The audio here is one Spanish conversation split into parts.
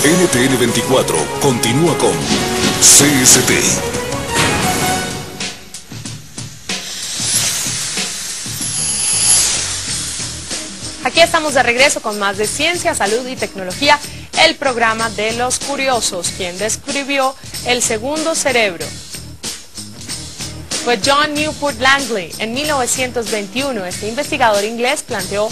NTN 24 continúa con CST. Aquí estamos de regreso con más de ciencia, salud y tecnología, el programa de los curiosos. Quien describió el segundo cerebro fue John Newport Langley. En 1921, este investigador inglés planteó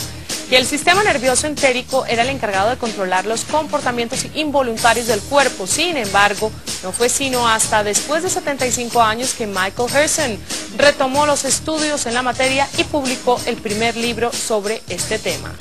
que el sistema nervioso entérico era el encargado de controlar los comportamientos involuntarios del cuerpo. Sin embargo, no fue sino hasta después de 75 años que Michael Herson retomó los estudios en la materia y publicó el primer libro sobre este tema.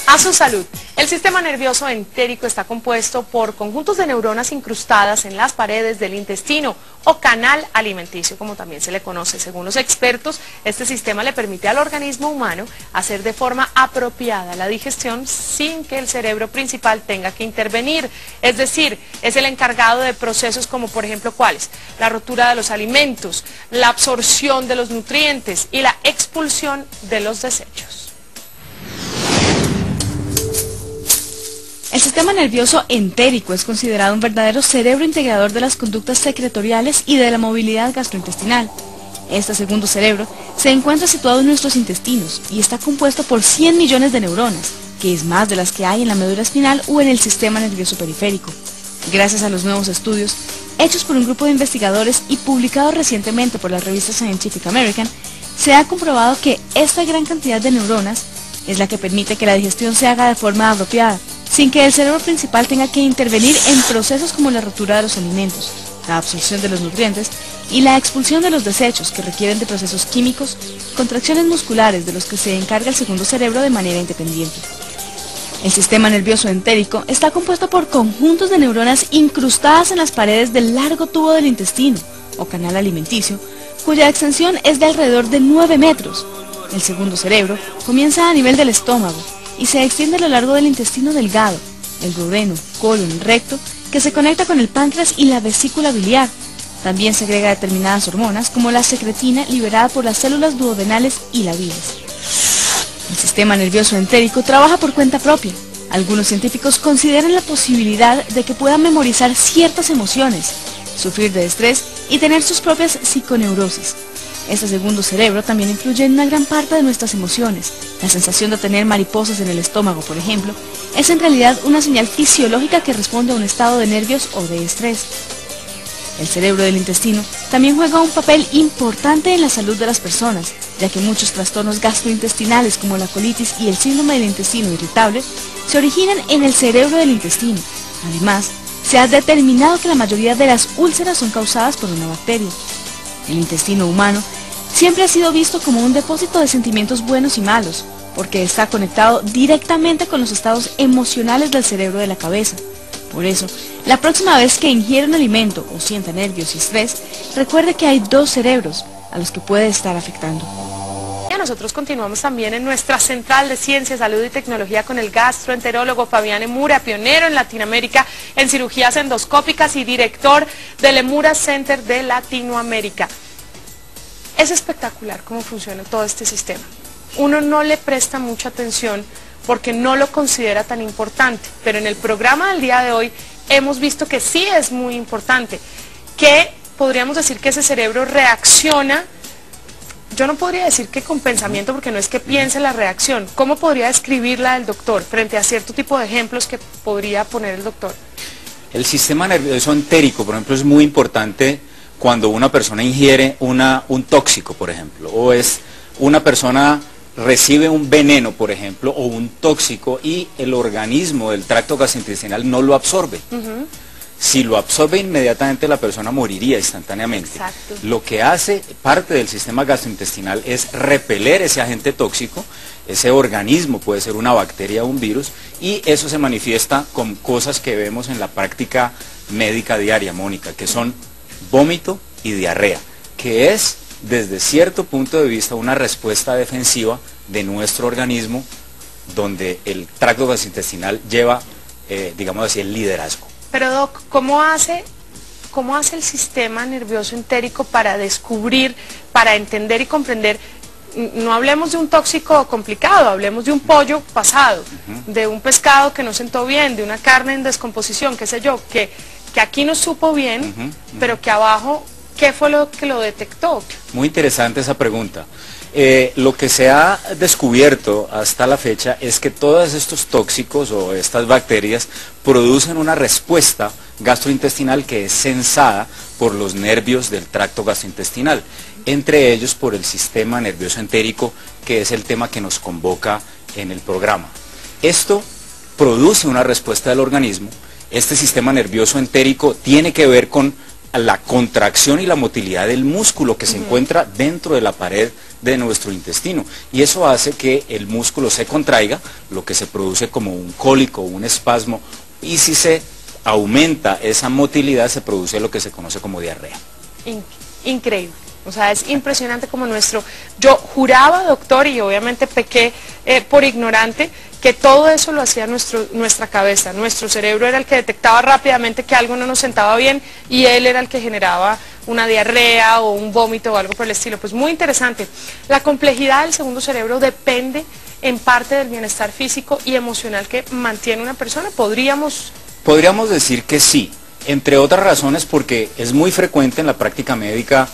A su salud. El sistema nervioso entérico está compuesto por conjuntos de neuronas incrustadas en las paredes del intestino o canal alimenticio, como también se le conoce. Según los expertos, este sistema le permite al organismo humano hacer de forma apropiada la digestión sin que el cerebro principal tenga que intervenir. Es decir, es el encargado de procesos como, por ejemplo, ¿cuáles? La rotura de los alimentos, la absorción de los nutrientes y la expulsión de los desechos. El sistema nervioso entérico es considerado un verdadero cerebro integrador de las conductas secretoriales y de la movilidad gastrointestinal. Este segundo cerebro se encuentra situado en nuestros intestinos y está compuesto por 100 millones de neuronas, que es más de las que hay en la médula espinal o en el sistema nervioso periférico. Gracias a los nuevos estudios, hechos por un grupo de investigadores y publicados recientemente por la revista Scientific American, se ha comprobado que esta gran cantidad de neuronas es la que permite que la digestión se haga de forma apropiada, sin que el cerebro principal tenga que intervenir en procesos como la rotura de los alimentos, la absorción de los nutrientes y la expulsión de los desechos que requieren de procesos químicos, contracciones musculares de los que se encarga el segundo cerebro de manera independiente. El sistema nervioso entérico está compuesto por conjuntos de neuronas incrustadas en las paredes del largo tubo del intestino o canal alimenticio, cuya extensión es de alrededor de 9 metros. El segundo cerebro comienza a nivel del estómago y se extiende a lo largo del intestino delgado, el duodeno, colon, recto, que se conecta con el páncreas y la vesícula biliar. También segrega determinadas hormonas como la secretina liberada por las células duodenales y la bilis. El sistema nervioso entérico trabaja por cuenta propia. Algunos científicos consideran la posibilidad de que pueda memorizar ciertas emociones, sufrir de estrés y tener sus propias psiconeurosis. Este segundo cerebro también influye en una gran parte de nuestras emociones. La sensación de tener mariposas en el estómago, por ejemplo, es en realidad una señal fisiológica que responde a un estado de nervios o de estrés. El cerebro del intestino también juega un papel importante en la salud de las personas, ya que muchos trastornos gastrointestinales como la colitis y el síndrome del intestino irritable se originan en el cerebro del intestino. Además, se ha determinado que la mayoría de las úlceras son causadas por una bacteria. El intestino humano siempre ha sido visto como un depósito de sentimientos buenos y malos, porque está conectado directamente con los estados emocionales del cerebro de la cabeza. Por eso, la próxima vez que ingiera un alimento o sienta nervios y estrés, recuerde que hay dos cerebros a los que puede estar afectando. Nosotros continuamos también en nuestra central de ciencia, salud y tecnología con el gastroenterólogo Fabián Emura, pionero en Latinoamérica en cirugías endoscópicas y director del Emura Center de Latinoamérica. Es espectacular cómo funciona todo este sistema. Uno no le presta mucha atención porque no lo considera tan importante, pero en el programa del día de hoy hemos visto que sí es muy importante, que podríamos decir que ese cerebro reacciona. Yo no podría decir que con pensamiento, porque no es que piense la reacción. ¿Cómo podría describirla el doctor frente a cierto tipo de ejemplos que podría poner el doctor? El sistema nervioso entérico, por ejemplo, es muy importante cuando una persona ingiere un tóxico, por ejemplo, o es una persona recibe un veneno, por ejemplo, o un tóxico y el organismo del tracto gastrointestinal no lo absorbe. Si lo absorbe inmediatamente la persona moriría instantáneamente. Exacto. Lo que hace parte del sistema gastrointestinal es repeler ese agente tóxico, ese organismo puede ser una bacteria o un virus, y eso se manifiesta con cosas que vemos en la práctica médica diaria, Mónica, que son vómito y diarrea, que es desde cierto punto de vista una respuesta defensiva de nuestro organismo, donde el tracto gastrointestinal lleva, digamos así, el liderazgo. Pero Doc, ¿cómo hace cómo hace el sistema nervioso entérico para descubrir, para entender y comprender. No hablemos de un tóxico complicado, hablemos de un pollo pasado, de un pescado que no sentó bien, de una carne en descomposición, qué sé yo, que aquí no supo bien, pero que abajo, ¿qué fue lo que lo detectó? Muy interesante esa pregunta. Lo que se ha descubierto hasta la fecha es que todos estos tóxicos o estas bacterias producen una respuesta gastrointestinal que es sensada por los nervios del tracto gastrointestinal, entre ellos por el sistema nervioso entérico, que es el tema que nos convoca en el programa. Esto produce una respuesta del organismo. Este sistema nervioso entérico tiene que ver con la contracción y la motilidad del músculo que se encuentra dentro de la pared de nuestro intestino, y eso hace que el músculo se contraiga, lo que se produce como un cólico, un espasmo, y si se aumenta esa motilidad se produce lo que se conoce como diarrea. Increíble. O sea, es impresionante como yo juraba, doctor, y obviamente pequé por ignorante, que todo eso lo hacía nuestra cabeza, nuestro cerebro era el que detectaba rápidamente que algo no nos sentaba bien y él era el que generaba una diarrea o un vómito o algo por el estilo. Pues muy interesante. La complejidad del segundo cerebro depende en parte del bienestar físico y emocional que mantiene una persona. Podríamos decir que sí, entre otras razones porque es muy frecuente en la práctica médica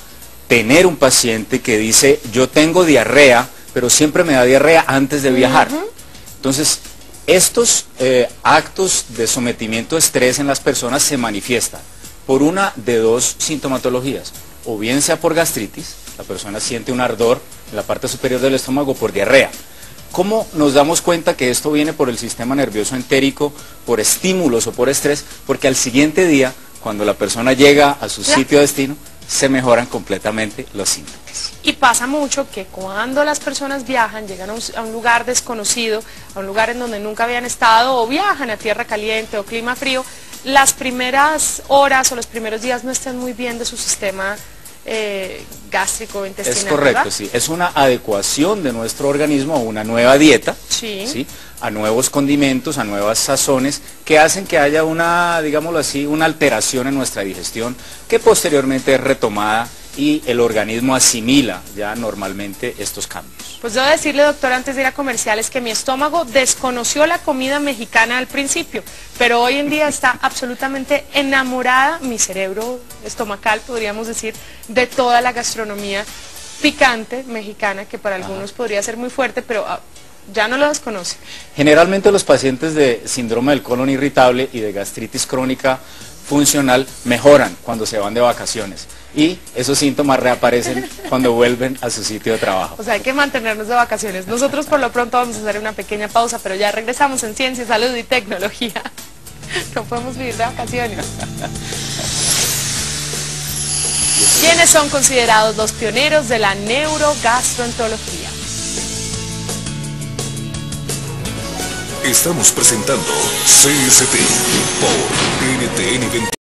tener un paciente que dice, yo tengo diarrea, pero siempre me da diarrea antes de viajar. Entonces, estos actos de sometimiento a estrés en las personas se manifiestan por una de dos sintomatologías, o bien sea por gastritis, la persona siente un ardor en la parte superior del estómago, por diarrea. ¿Cómo nos damos cuenta que esto viene por el sistema nervioso entérico, por estímulos o por estrés? Porque al siguiente día, cuando la persona llega a su sitio de destino, se mejoran completamente los síntomas. Y pasa mucho que cuando las personas viajan, llegan a un lugar desconocido, a un lugar en donde nunca habían estado, o viajan a tierra caliente o clima frío, las primeras horas o los primeros días no están muy bien de su sistema gástrico intestinal. Es correcto, ¿verdad? Sí. Es una adecuación de nuestro organismo a una nueva dieta, sí. A nuevos condimentos, a nuevas sazones, que hacen que haya una, digámoslo así, una alteración en nuestra digestión, que posteriormente es retomada y el organismo asimila ya normalmente estos cambios. Pues debo decirle, doctor, antes de ir a comerciales, que mi estómago desconoció la comida mexicana al principio, pero hoy en día está absolutamente enamorada, mi cerebro estomacal, podríamos decir, de toda la gastronomía picante mexicana, que para algunos podría ser muy fuerte, pero ya no lo desconoce. Generalmente los pacientes de síndrome del colon irritable y de gastritis crónica funcional mejoran cuando se van de vacaciones y esos síntomas reaparecen cuando vuelven a su sitio de trabajo. O sea, hay que mantenernos de vacaciones. Nosotros por lo pronto vamos a hacer una pequeña pausa, pero ya regresamos en Ciencia, Salud y Tecnología. No podemos vivir de vacaciones. ¿Quiénes son considerados los pioneros de la neurogastroenterología? Estamos presentando CST por NTN 20.